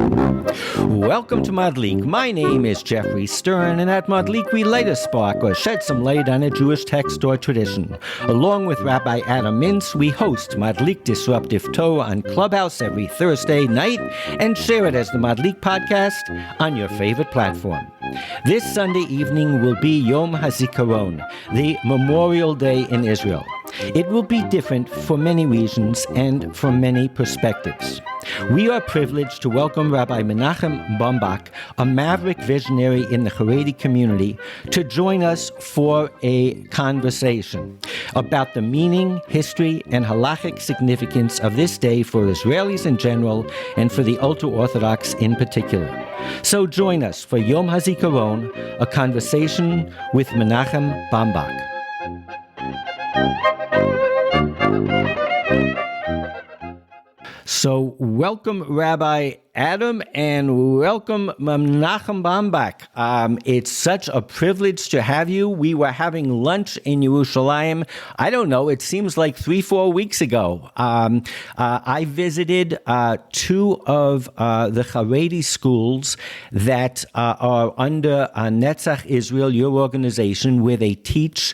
Welcome to Madlik. My name is Geoffrey Stern, and at Madlik we light a spark or shed some light on a Jewish text or tradition. Along with Rabbi Adam Mintz, we host Madlik Disruptive Torah on Clubhouse every Thursday night and share it as the Madlik podcast on your favorite platform. This Sunday evening will be Yom Hazikaron, the Memorial Day in Israel. It will be different for many reasons and from many perspectives. We are privileged to welcome Rabbi Menachem Bombach, a maverick visionary in the Haredi community, to join us for a conversation about the meaning, history, and halachic significance of this day for Israelis in general and for the ultra-Orthodox in particular. So join us for Yom Hazikaron, a conversation with Menachem Bombach. So welcome, Rabbi Adam, and welcome, Menachem Bombach. It's such a privilege to have you. We were having lunch in Yerushalayim. I don't know, it seems like 3-4 weeks ago. I visited two of the Haredi schools that are under Netzach Israel, your organization, where they teach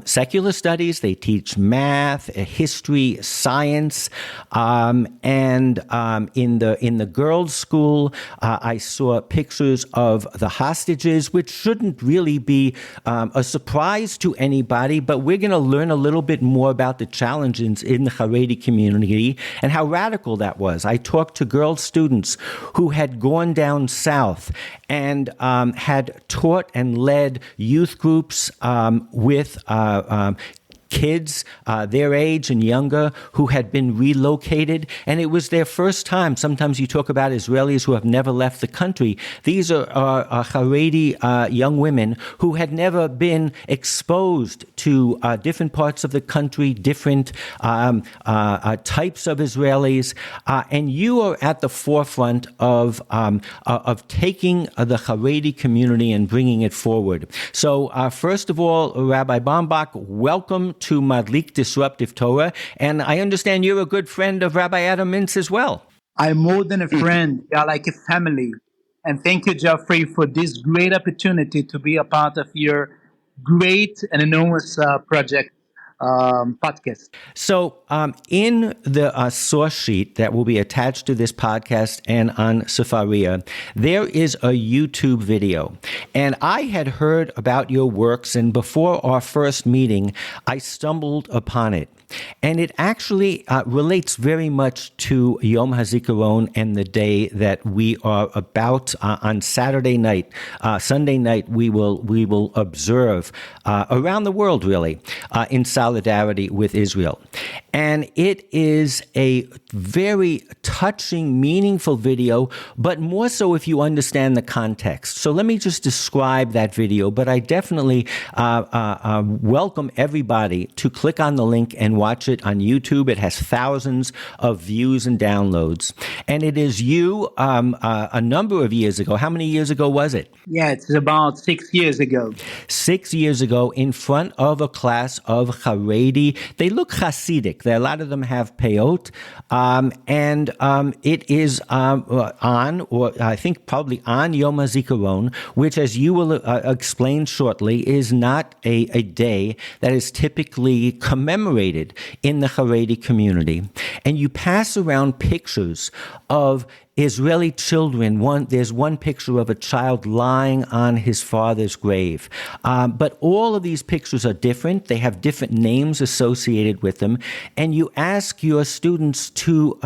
secular studies, they teach math, history, science, and in the girls' school, I saw pictures of the hostages, which shouldn't really be a surprise to anybody, but we're going to learn a little bit more about the challenges in the Haredi community and how radical that was. I talked to girl students who had gone down south and had taught and led youth groups with kids their age and younger who had been relocated, and it was their first time. Sometimes you talk about Israelis who have never left the country. These are Haredi young women who had never been exposed to different parts of the country, different types of Israelis, and you are at the forefront of taking the Haredi community and bringing it forward. So first of all, Rabbi Bombach, welcome to Madlik Disruptive Torah, and I understand you're a good friend of Rabbi Adam Mintz as well. I'm more than a friend. You're like a family. And thank you, Geoffrey, for this great opportunity to be a part of your great and enormous project podcast. So in the source sheet that will be attached to this podcast and on Sefaria, there is a YouTube video. And I had heard about your works, and before our first meeting, I stumbled upon it. And it actually relates very much to Yom Hazikaron and the day that we are about on Saturday night, Sunday night. We will observe around the world, really, in solidarity with Israel. And it is a very touching, meaningful video, but more so if you understand the context. So let me just describe that video, but I definitely welcome everybody to click on the link and watch it on YouTube. It has thousands of views and downloads. And it is you a number of years ago. How many years ago was it? Yeah, it's about 6 years ago. 6 years ago, in front of a class of Haredi. They look Hasidic. A lot of them have peyot, and it is on, or I think probably on Yom HaZikaron, which, as you will explain shortly, is not a day that is typically commemorated in the Haredi community. And you pass around pictures of Israeli children. There's one picture of a child lying on his father's grave. But all of these pictures are different. They have different names associated with them. And you ask your students to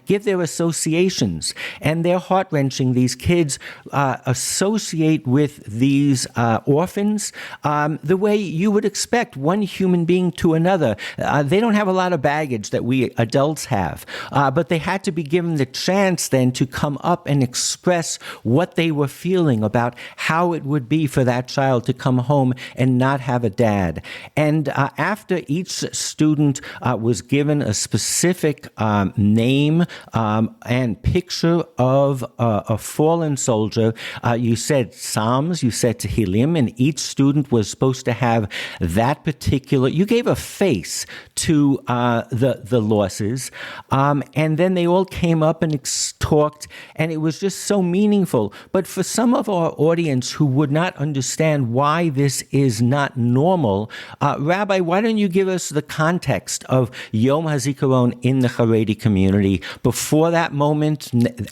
give their associations. And they're heart-wrenching. These kids associate with these orphans the way you would expect one human being to another. They don't have a lot of baggage that we adults have. But they had to be given the chance then to come up and express what they were feeling about how it would be for that child to come home and not have a dad. And after each student was given a specific name and picture of a fallen soldier, you said Psalms, you said Tehillim, and each student was supposed to have that particular, you gave a face to the losses, and then they all came up and talked, and it was just so meaningful. But for some of our audience who would not understand why this is not normal, Rabbi, why don't you give us the context of Yom Hazikaron in the Haredi community before that moment,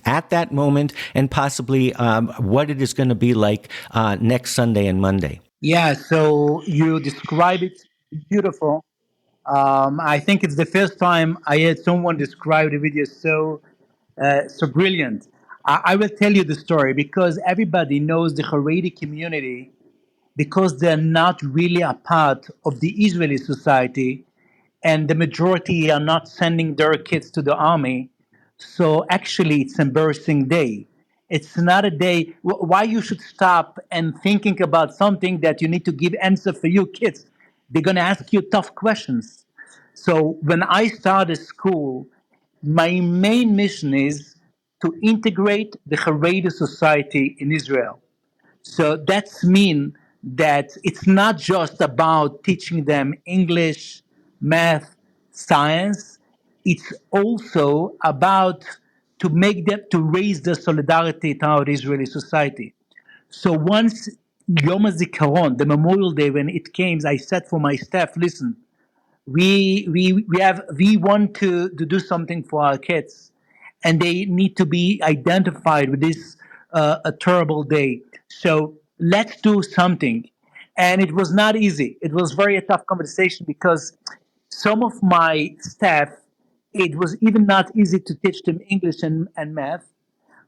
at that moment, and possibly what it is going to be like next Sunday and Monday? Yeah, so you describe it beautiful. I think it's the first time I heard someone describe the video so brilliant. I will tell you the story because everybody knows the Haredi community because they're not really a part of the Israeli society, and the majority are not sending their kids to the army. So actually, it's an embarrassing day. It's not a day why you should stop and thinking about something that you need to give answer for your kids. They're gonna ask you tough questions. So when I started school, my main mission is to integrate the Haredi society in Israel. So that's mean that it's not just about teaching them English, math, science. It's also about to make them to raise the solidarity toward Israeli society. So once Yom HaZikaron, the Memorial Day, when it came, I said for my staff, listen, we want to do something for our kids, and they need to be identified with this a terrible day. So let's do something. And it was not easy. It was very a tough conversation because some of my staff, it was even not easy to teach them English and math.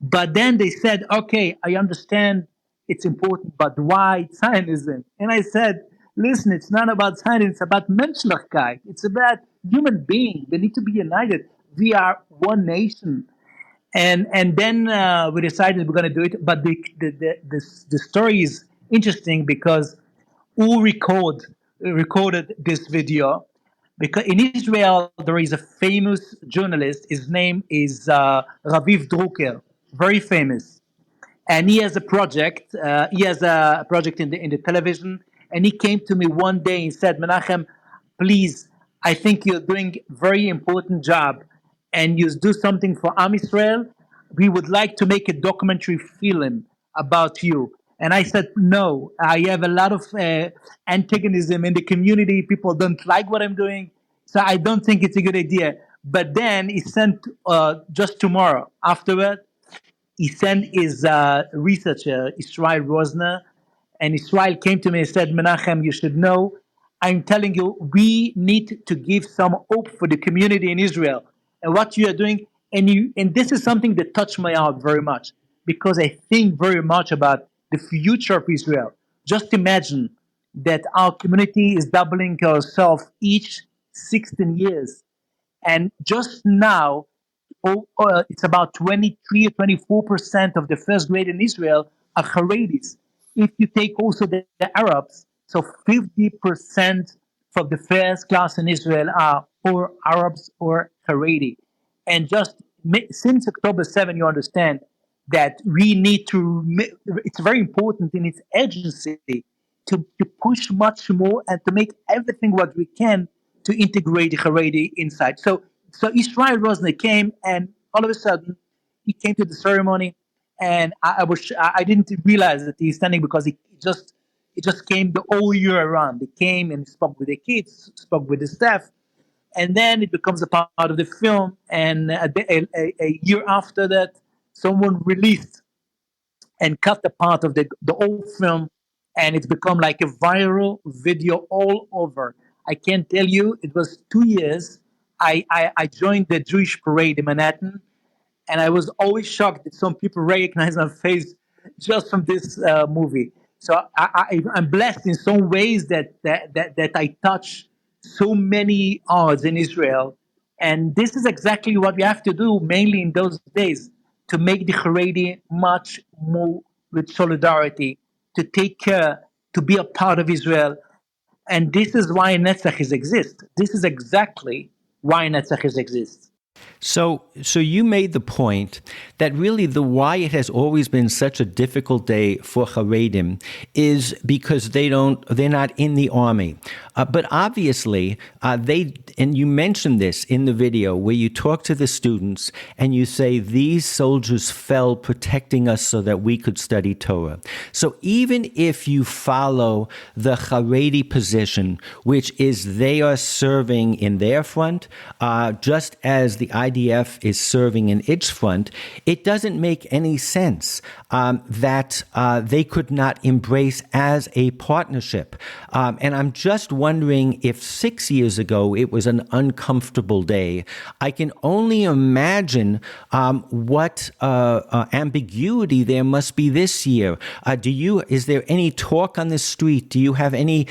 But then they said, okay, I understand it's important, but why Zionism? And I said, listen, it's not about Zionism, it's about Menschlichkeit. It's about human being. They need to be united. We are one nation. And then we decided we're going to do it. But the story is interesting because who recorded this video? Because in Israel there is a famous journalist. His name is Raviv Drucker, very famous, and he has a project. He has a project in the television, and he came to me one day and said, "Menachem, please, I think you're doing very important job, and you do something for Am Israel. We would like to make a documentary film about you." And I said, "No, I have a lot of antagonism in the community. People don't like what I'm doing, so I don't think it's a good idea." But then he sent just tomorrow afterward he sent his researcher, Israel Rosner, and Israel came to me and said, Menachem, you should know, I'm telling you, we need to give some hope for the community in Israel. And what you are doing, and this is something that touched my heart very much, because I think very much about the future of Israel. Just imagine that our community is doubling ourselves each 16 years. And just now, it's about 23 or 24% of the first grade in Israel are Haredis. If you take also the Arabs, so 50% of the first class in Israel are or Arabs or Haredi. And just since October 7, you understand that we need to, it's very important in its agency to push much more and to make everything what we can to integrate the Haredi inside. So Israel Rosner came, and all of a sudden he came to the ceremony, and I didn't realize that he's standing because he just came the whole year around. He came and spoke with the kids, spoke with the staff, and then it becomes a part of the film. And a year after that, someone released and cut the part of the old film, and it's become like a viral video all over. I can't tell you, it was 2 years. I joined the Jewish parade in Manhattan, and I was always shocked that some people recognize my face just from this movie. So I'm blessed in some ways that I touch so many odds in Israel, and this is exactly what we have to do, mainly in those days, to make the Haredi much more with solidarity, to take care, to be a part of Israel, and this is why Netzach is exist. This is exactly why Netzach is exist. So you made the point that really why it has always been such a difficult day for Haredim is because they're not in the army. But obviously, and you mentioned this in the video where you talk to the students and you say, these soldiers fell protecting us so that we could study Torah. So even if you follow the Haredi position, which is they are serving in their front, just as the IDF is serving in its front, it doesn't make any sense that they could not embrace as a partnership. And I'm just wondering if 6 years ago it was an uncomfortable day. I can only imagine what ambiguity there must be this year. Is there any talk on the street? Do you have any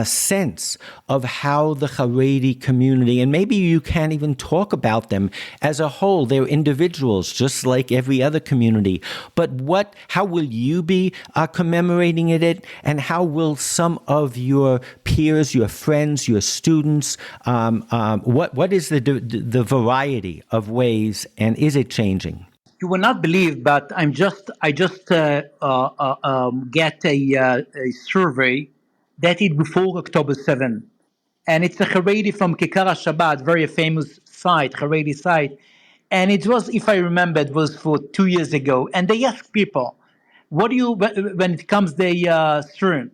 sense of how the Haredi community, and maybe you can't even talk about them as a whole, they're individuals just like every other community, but how will you be commemorating it, and how will some of your peers, your friends, your students, what is the variety of ways, and is it changing? You will not believe, but I just get a survey dated before October 7. And it's a Haredi from Kikar Shabbat, very famous site, Haredi site. And it was, if I remember, it was for 2 years ago. And they asked people, what do you, when it comes the Stern,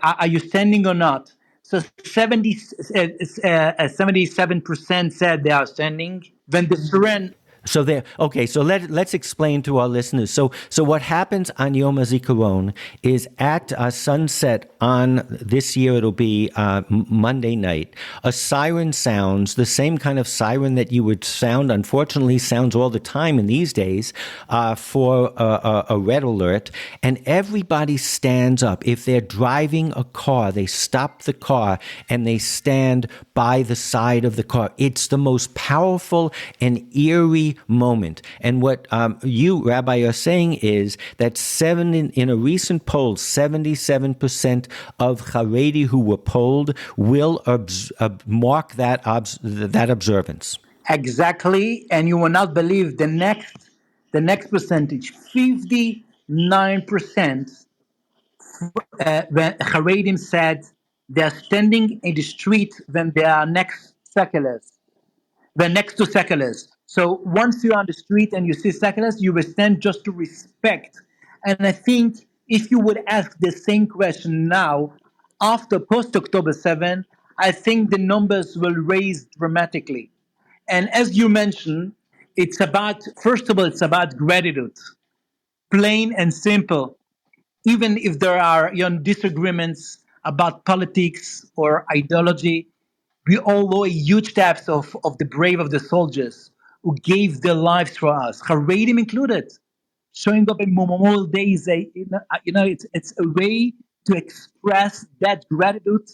are you standing or not? So 77% said they are standing. When the Stern So let's explain to our listeners. So what happens on Yom Hazikaron is at sunset on this year, it'll be Monday night, a siren sounds, the same kind of siren that you would sound, unfortunately sounds all the time in these days, for a red alert, and everybody stands up. If they're driving a car, they stop the car and they stand by the side of the car. It's the most powerful and eerie moment. And what you, Rabbi, are saying is that in a recent poll, 77% of Haredi who were polled will mark that observance. Exactly, and you will not believe the next percentage, 59%. When Haredim said they're standing in the street when they are next to seculars. So once you're on the street and you see seculars, you will stand just to respect. And I think if you would ask the same question now, after post October 7, I think the numbers will raise dramatically. And as you mentioned, first of all, it's about gratitude, plain and simple. Even if there are disagreements about politics or ideology, we all owe a huge debt of the brave of the soldiers who gave their lives for us, Haredim included. Showing up in Memorial Day is it's a way to express that gratitude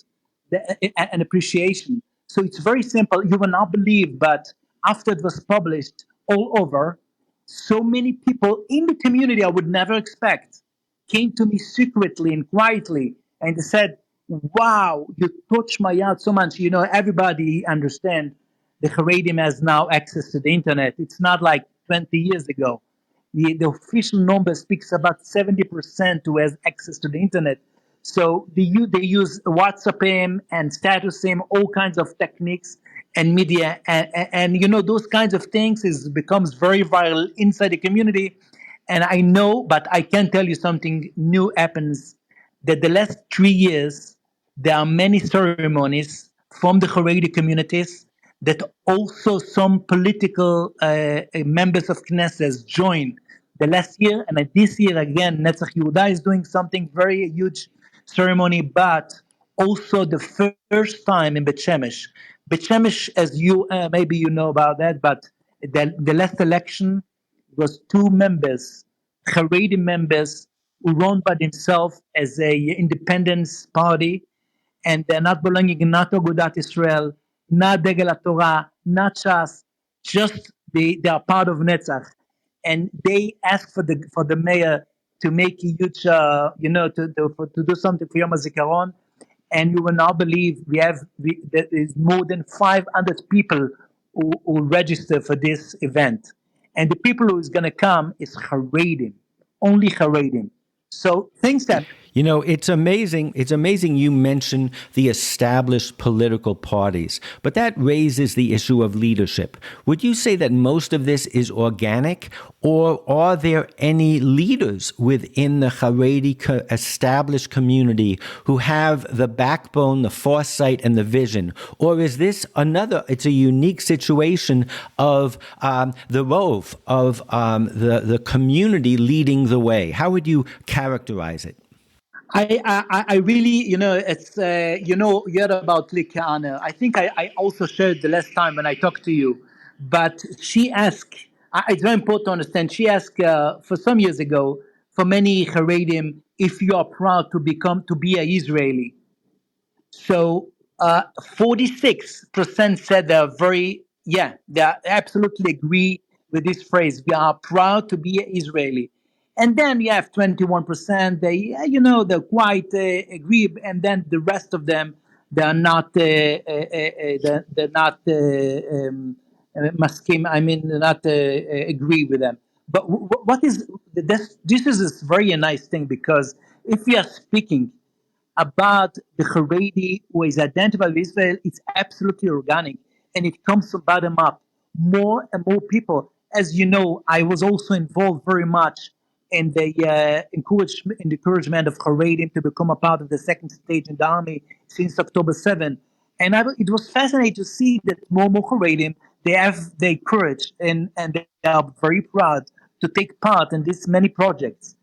and appreciation. So it's very simple. You will not believe, but after it was published all over, so many people in the community I would never expect came to me secretly and quietly, and they said, "Wow, you touched my heart so much." Everybody understand the Haredim has now access to the internet. It's not like 20 years ago. The official number speaks about 70% who has access to the internet. So they use WhatsApp and status all kinds of techniques and media, and those kinds of things becomes very viral inside the community. And I know, but I can tell you something new happens. That the last 3 years there are many ceremonies from the Haredi communities that also some political members of Knesset join. The last year and this year again, Netzach Yehuda is doing something very huge ceremony, but also the first time in Bet Shemesh. Bet Shemesh, as you maybe you know about that, but the last election was two members, Haredi members, who run by themselves as a independence party, and they're not belonging in not Agudat Israel, not Degel Torah, not Shas, just they are part of Netzach, and they ask for the mayor to make a huge, to do something for Yom Hazikaron, and you will not believe there is more than 500 people who register for this event. And the people who is going to come is Haredim, only Haredim. So things that You know, it's amazing. It's amazing you mention the established political parties, but that raises the issue of leadership. Would you say that most of this is organic, or are there any leaders within the Haredi established community who have the backbone, the foresight, and the vision? Or is this it's a unique situation of the rove, of the community leading the way? How would you characterize it? I really, it's, you heard about Likana. I think I also shared the last time when I talked to you, but she asked, it's very important to understand, she asked for some years ago, for many Haredim, if you are proud to be an Israeli. So 46% said they absolutely agree with this phrase. We are proud to be Israeli. And then you have 21%, they're quite agree. And then the rest of them, they're not, they're not, maskim, I mean, not agree with them. But what is, this is a very nice thing, because if we are speaking about the Haredi who is identified with Israel, it's absolutely organic, and it comes from bottom up. More and more people, as you know, I was also involved very much in the encouragement of Haredim to become a part of the second stage in the army since October 7. And it was fascinating to see that more and more Haredim, they have their courage, and they are very proud to take part in these many projects.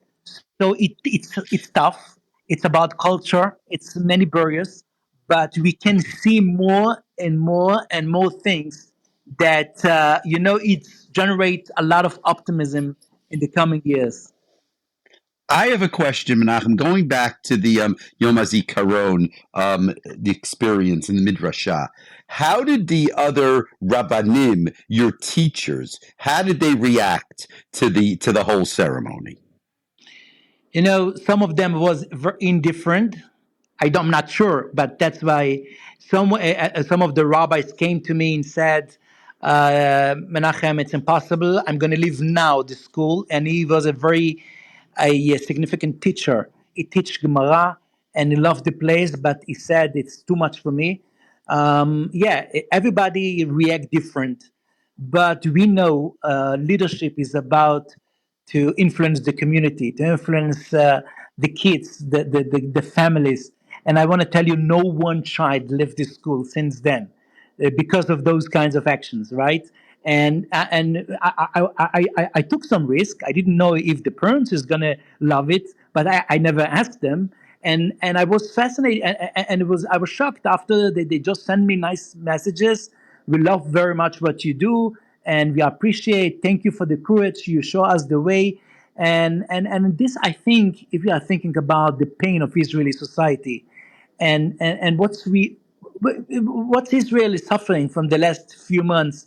So it's tough. It's about culture. It's many barriers, but we can see more and more and more things that it generates a lot of optimism in the coming years. I have a question, Menachem. Going back to the Yom Hazikaron, the experience in the Midrashah, how did the other Rabbanim, your teachers, how did they react to the whole ceremony? Some of them was very indifferent. I'm not sure, but that's why some of the rabbis came to me and said, Menachem, it's impossible. I'm going to leave now the school. And he was a significant teacher. He teach Gemara and he loved the place, but he said it's too much for me. Everybody react different, but we know leadership is about to influence the community, to influence the kids, the families. And I want to tell you, no one child left the school since then because of those kinds of actions, right? And I took some risk. I didn't know if the parents is gonna love it, but I never asked them. And I was fascinated, and I was shocked after they just sent me nice messages. We love very much what you do, and we appreciate. Thank you for the courage. You show us the way. And this, I think, if you are thinking about the pain of Israeli society, and what Israel is suffering from the last few months,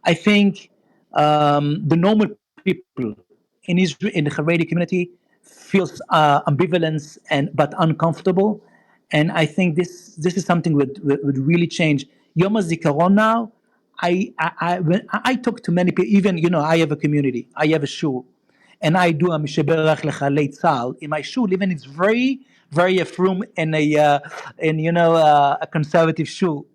I think the normal people in Israel, in the Haredi community, feels ambivalence but uncomfortable, and I think this is something would really change. Yom HaZikaron now, when I talk to many people, even I have a community, I have a shul, and I do a misheberach lechalei tzahal in my shul. Even it's very very affirm in a conservative shul.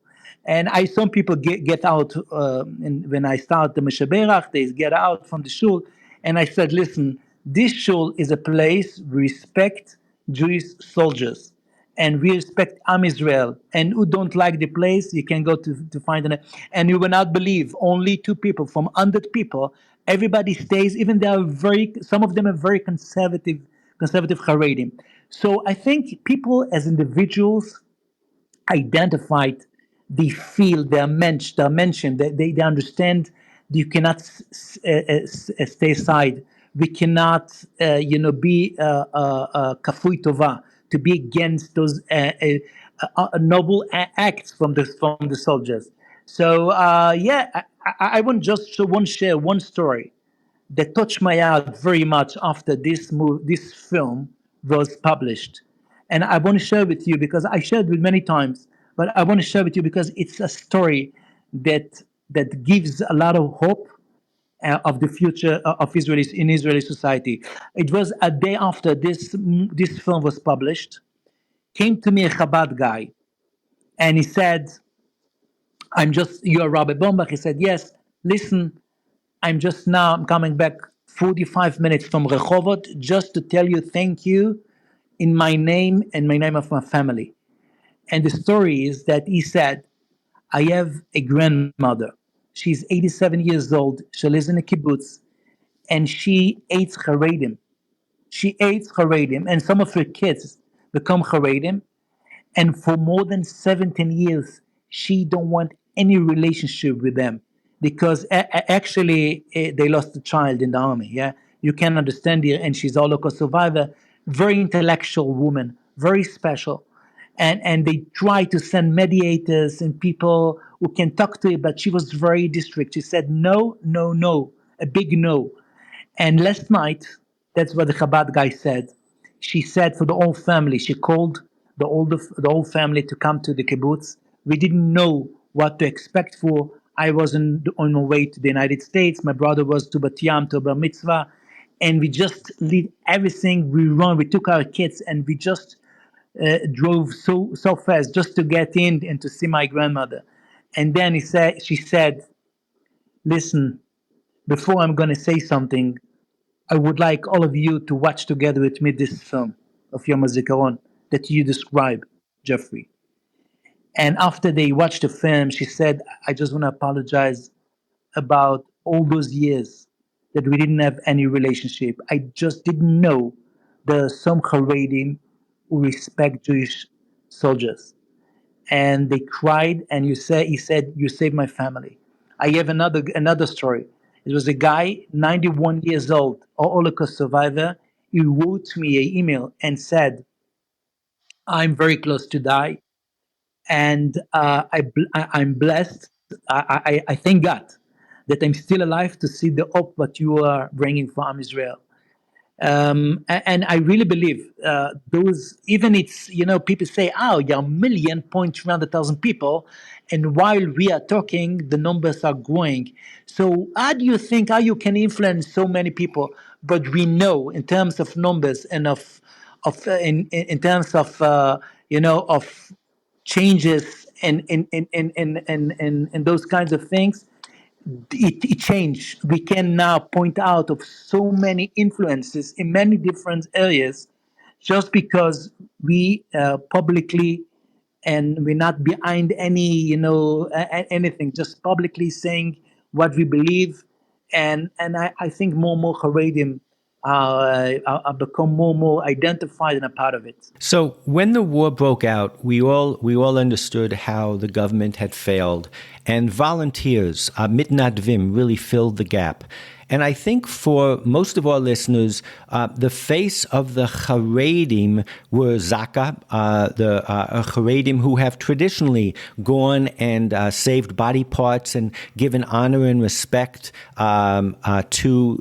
And some people get out, and when I start the Meshaberach, they get out from the shul. And I said, listen, this shul is a place we respect Jewish soldiers. And we respect Am Israel. And who don't like the place, you can go to find it. And you will not believe, only 2 people from 100 people, everybody stays, even some of them are very conservative Haredim. So I think people as individuals identified, they feel, they're mentioned, they understand you cannot stay aside. We cannot, be kafui tova, to be against those noble acts from the soldiers. So I want share one story that touched my heart very much after this film was published. And I want to share with you because I shared with many times, but I want to share with you because it's a story that that gives a lot of hope of the future of Israelis in Israeli society. It was a day after this film was published. Came to me a Chabad guy, and he said, you're Rabbi Bombach." He said, "Yes, listen, I'm coming back 45 minutes from Rehovot just to tell you thank you in my name and my name of my family." And the story is that he said, "I have a grandmother. She's 87 years old. She lives in a kibbutz, and she hates Haredim. She hates Haredim, and some of her kids become Haredim. And for more than 17 years, she don't want any relationship with them because actually they lost a child in the army. Yeah, you can understand here, and she's a Holocaust survivor, very intellectual woman, very special, and they try to send mediators and people who can talk to her, but she was very strict. She said no, no, no, a big no. And last night, that's what the Chabad guy said. She said for the whole family, she called the whole family to come to the kibbutz. We didn't know what to expect for. I was on my way to the United States. My brother was to Bat Yam, to Bar Mitzvah. And we just leave everything. We took our kids and we just drove so fast just to get in and to see my grandmother. And then she said, "Listen, before I'm going to say something, I would like all of you to watch together with me this film of Yom Hazikaron that you describe, Geoffrey." And after they watched the film, she said, "I just want to apologize about all those years that we didn't have any relationship. I just didn't know there are some Haredim who respect Jewish soldiers." And they cried, and he said, "You saved my family." I have another story. It was a guy, 91 years old, a Holocaust survivor. He wrote me an email and said, "I'm very close to die, and I'm blessed. I thank God that I'm still alive to see the hope that you are bringing for Am Israel." And I really believe those, even it's, people say, "Oh, you're 1,300,000 people," and while we are talking, the numbers are growing. So how do you think how you can influence so many people? But we know in terms of numbers and in terms of of changes and those kinds of things, it changed. We can now point out of so many influences in many different areas, just because we publicly, and we're not behind any anything, just publicly saying what we believe, and I think more and more Haredim are become more and more identified and a part of it. So when the war broke out, we all understood how the government had failed, and volunteers, mitnadvim, really filled the gap. And I think for most of our listeners, the face of the Haredim were Zaka, the Haredim who have traditionally gone and saved body parts and given honor and respect to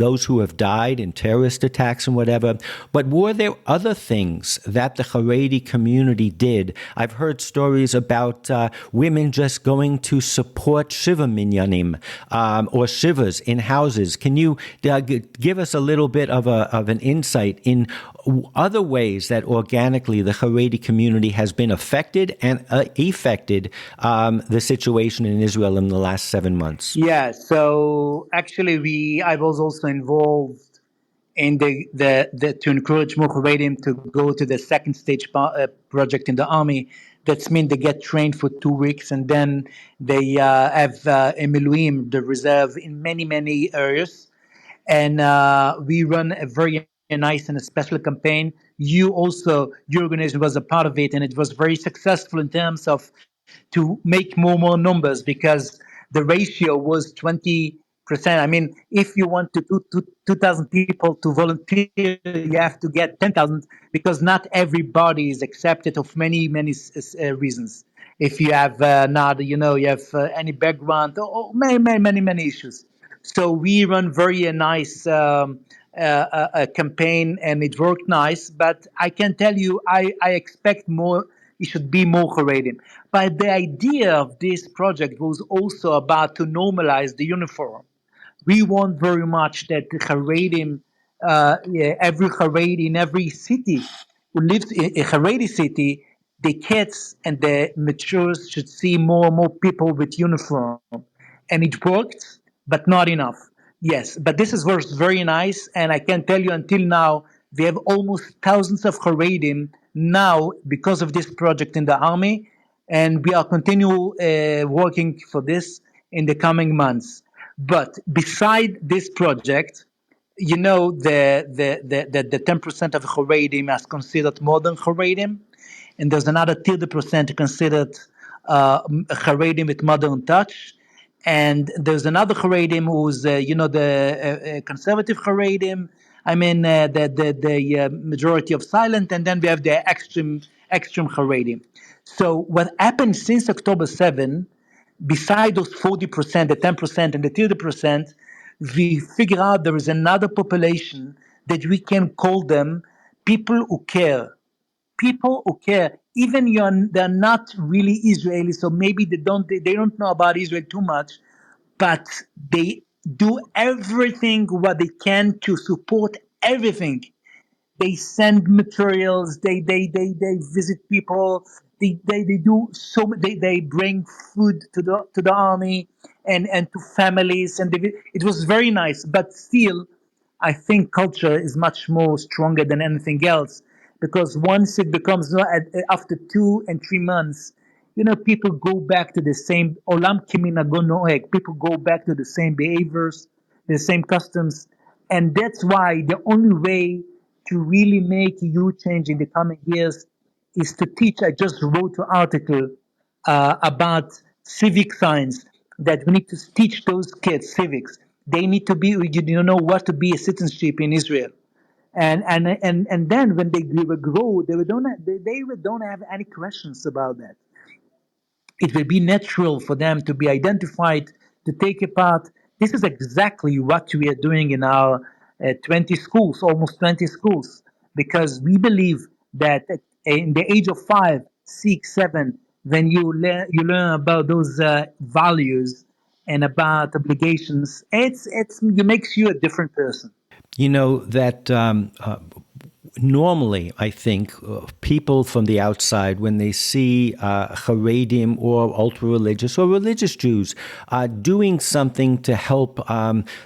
those who have died in terrorist attacks and whatever. But were there other things that the Haredi community did? I've heard stories about women just going to support Shiva minyanim or Shivas in houses. Can you give us a little bit of an insight in other ways that organically the Haredi community has been affected and effected the situation in Israel in the last 7 months? Yeah, so actually I was also involved in the to encourage more Haredim to go to the second stage project in the army. That's mean they get trained for 2 weeks, and then they have a miluim, the reserve, in many areas. And we run a very nice and a special campaign. Your organization was a part of it, and it was very successful in terms of to make more numbers, because the ratio was 20%. I mean, if you want to do 2,000 people to volunteer, you have to get 10,000, because not everybody is accepted of many reasons. If you have you have any background, or many issues. So we run very nice campaign, and it worked nice. But I can tell you, I expect more it should be more Haredim. But the idea of this project was also about to normalize the uniform. We want very much that the Haredim, every Haredi in every city who lives in a Haredi city, the kids and the matures should see more and more people with uniform. And it worked, but not enough. Yes, but this is very nice, and I can tell you until now, we have almost thousands of Haredim now because of this project in the army, and we are continue working for this in the coming months. But beside this project, you know, the 10% of Haredim is considered modern Haredim, and there's another 30% considered Haredim with modern touch. And there's another Haredim who's, the conservative Haredim. I mean, the majority of silent, and then we have the extreme Haredim. So what happened since October 7, beside those 40%, the 10%, and the 30%, we figure out there is another population that we can call them people who care. People who care, even they're not really Israeli, so maybe they don't know about Israel too much, but they do everything what they can to support everything. They send materials, they visit people, they do they bring food to the army and to families, and it was very nice. But still, I think culture is much more stronger than anything else, because once it becomes after 2 and 3 months, people go back to the same olam kiminago noeg. People go back to the same behaviors, the same customs, and that's why the only way to really make a huge change in the coming years is to teach. I just wrote an article about civic science, that we need to teach those kids civics. They need to be, what to be a citizenship in Israel. And then when they grow, they don't have any questions about that. It will be natural for them to be identified, to take a part. This is exactly what we are doing in our 20 schools, almost 20 schools, because we believe that in the age of 5, 6, 7, when you learn about those values and about obligations, it makes you a different person. You know that normally, I think, people from the outside, when they see Haredim or ultra-religious or religious Jews doing something to help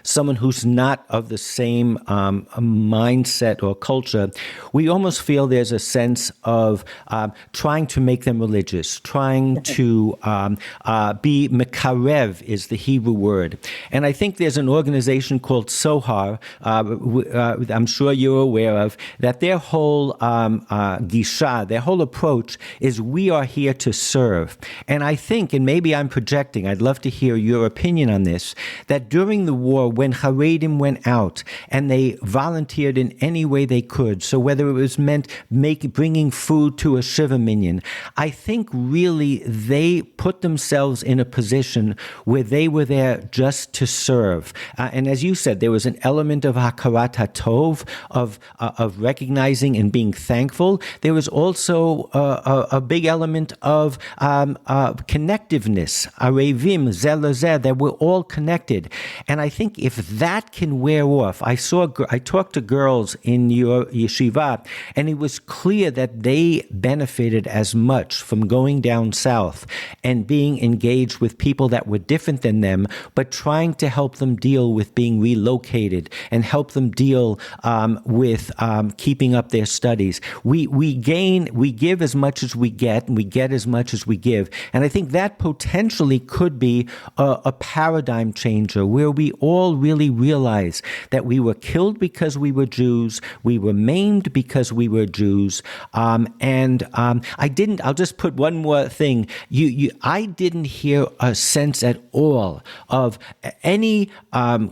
someone who's not of the same mindset or culture, we almost feel there's a sense of trying to make them religious, trying to be mekarev is the Hebrew word. And I think there's an organization called Sohar, I'm sure you're aware of, that their whole gisha, their whole approach is we are here to serve. And I think, and maybe I'm projecting, I'd love to hear your opinion on this, that during the war, when Haredim went out and they volunteered in any way they could, so whether it was meant bringing food to a Shiva minyan, I think really they put themselves in a position where they were there just to serve. And as you said, there was an element of hakarat hatov, of recognizing and being thankful. There was also a big element of connectiveness, arevim, zelazeh, that we're all connected. And I think if that can wear off, I talked to girls in your yeshiva, and it was clear that they benefited as much from going down south and being engaged with people that were different than them, but trying to help them deal with being relocated and help them deal with keeping up their studies. We give as much as we get, and we get as much as we give. And I think that potentially could be a paradigm changer, where we all really realize that we were killed because we were Jews, we were maimed because we were Jews, I'll just put one more thing. I didn't hear a sense at all of any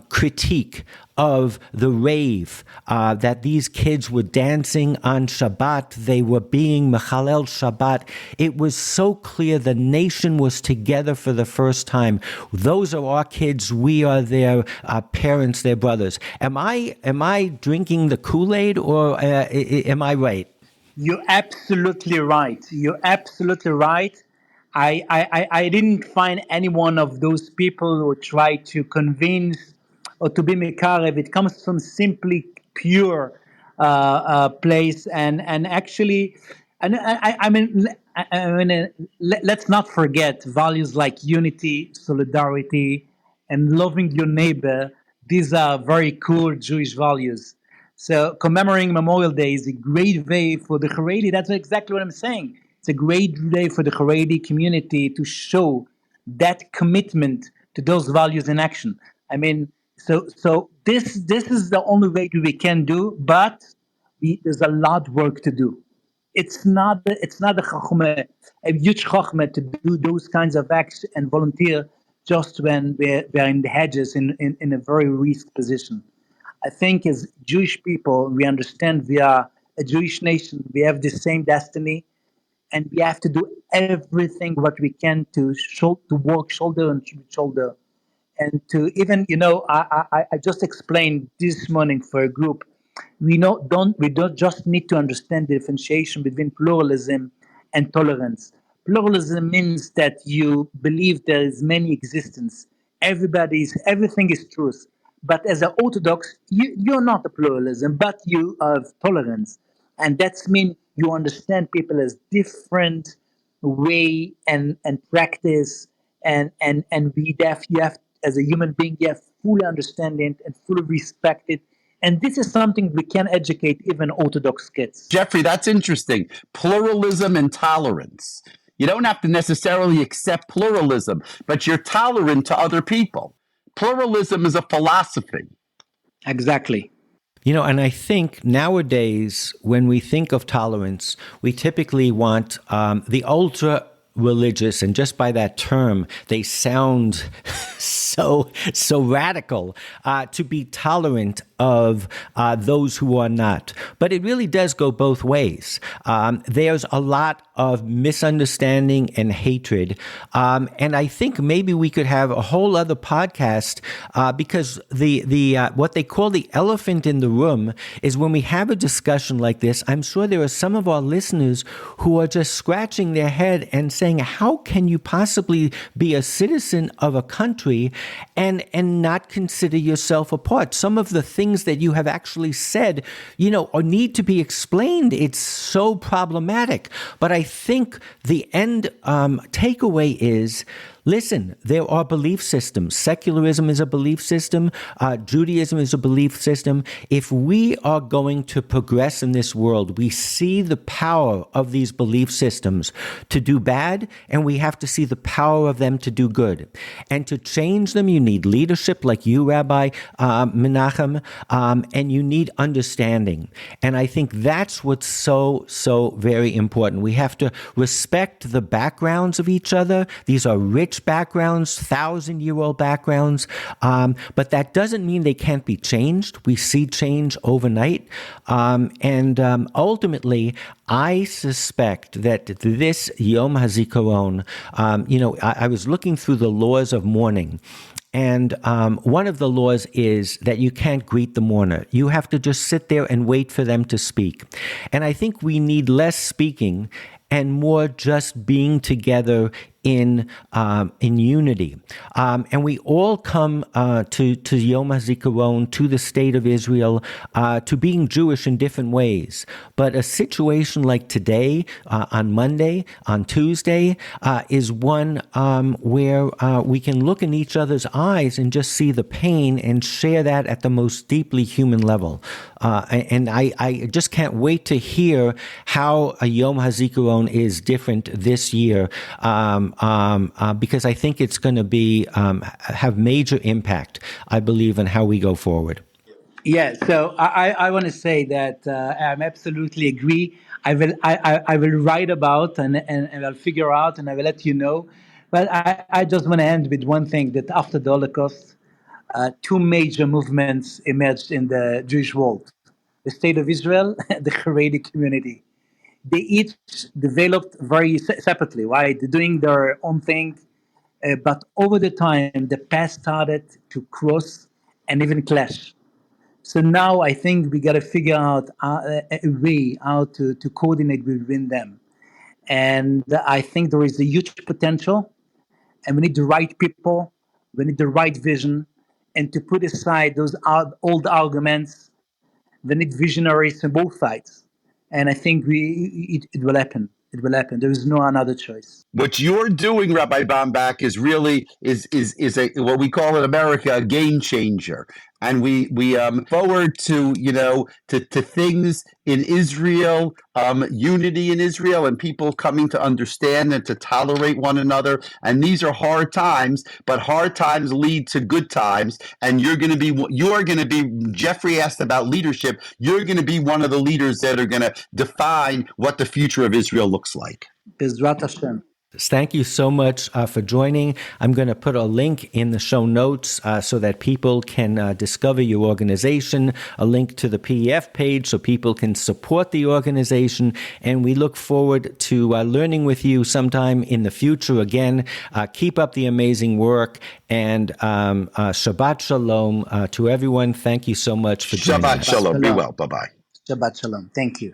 critique of the rave, that these kids were dancing on Shabbat, they were being Mechalel Shabbat. It was so clear the nation was together for the first time. Those are our kids, we are their parents, their brothers. Am I drinking the Kool-Aid, or am I right? You're absolutely right. You're absolutely right. I didn't find any one of those people who try to convince or to be mekarev. It comes from simply pure place, and actually, and let's not forget values like unity, solidarity, and loving your neighbor. These are very cool Jewish values. So commemorating Memorial Day is a great way for the Haredi. That's exactly what I'm saying. It's a great day for the Haredi community to show that commitment to those values in action. I mean, so this is the only way we can do, but there's a lot of work to do. It's not a huge chachma to do those kinds of acts and volunteer just when we're in the hedges in a very risk position. I think as Jewish people, we understand we are a Jewish nation. We have the same destiny, and we have to do everything what we can to work shoulder and shoulder, and to even I just explained this morning for a group. We don't just need to understand the differentiation between pluralism and tolerance. Pluralism means that you believe there is many existence. Everything is truth. But as an Orthodox, you're not a pluralism, but you have tolerance, and that's mean you understand people as different way and practice, and you have as a human being, you have fully understand it and fully respect it. And this is something we can educate even Orthodox kids. Geoffrey, that's interesting. Pluralism and tolerance. You don't have to necessarily accept pluralism, but you're tolerant to other people. Pluralism is a philosophy. Exactly. And I think nowadays, when we think of tolerance, we typically want the ultra religious, and just by that term, they sound so radical, to be tolerant of those who are not. But it really does go both ways. There's a lot of misunderstanding and hatred, and I think maybe we could have a whole other podcast, because the what they call the elephant in the room is when we have a discussion like this. I'm sure there are some of our listeners who are just scratching their head and saying, how can you possibly be a citizen of a country and not consider yourself a part? Some of the things that you have actually said, or need to be explained. It's so problematic. But I think the end takeaway is, listen, there are belief systems. Secularism is a belief system. Judaism is a belief system. If we are going to progress in this world, we see the power of these belief systems to do bad, and we have to see the power of them to do good. And to change them, you need leadership like you, Rabbi Menachem, and you need understanding. And I think that's what's so very important. We have to respect the backgrounds of each other. These are rich backgrounds, 1,000-year-old backgrounds, but that doesn't mean they can't be changed. We see change overnight, and ultimately, I suspect that this Yom Hazikaron, I was looking through the laws of mourning, and one of the laws is that you can't greet the mourner. You have to just sit there and wait for them to speak. And I think we need less speaking and more just being together in unity. And we all come to Yom HaZikaron, to the state of Israel, to being Jewish in different ways. But a situation like today, on Monday, on Tuesday, is one where we can look in each other's eyes and just see the pain and share that at the most deeply human level. And I just can't wait to hear how a Yom HaZikaron is different this year, because I think it's going to be have major impact, I believe, in how we go forward. Yeah, so I want to say that I absolutely agree. I will write about and I'll figure out and I will let you know. But I just want to end with one thing, that after the Holocaust, two major movements emerged in the Jewish world: the State of Israel and the Haredi community. They each developed very separately, right? They're doing their own thing, but over the time, the paths started to cross and even clash. So now I think we got to figure out a way how to coordinate within them. And I think there is a huge potential, and we need the right people, we need the right vision, and to put aside those old arguments, we need visionaries on both sides. And I think it will happen. It will happen. There is no another choice. What you're doing, Rabbi Bombach, is really is a what we call in America a game changer, and we forward to to things in Israel, unity in Israel, and people coming to understand and to tolerate one another. And these are hard times, but hard times lead to good times. And you are going to be. Geoffrey asked about leadership. You're going to be one of the leaders that are going to define what the future of Israel looks like. Bezrat Hashem. Thank you so much for joining. I'm going to put a link in the show notes so that people can discover your organization, a link to the PDF page so people can support the organization. And we look forward to learning with you sometime in the future again. Keep up the amazing work, and Shabbat Shalom to everyone. Thank you so much for joining us. Shabbat Shalom. Be well. Bye-bye. Shabbat Shalom. Thank you.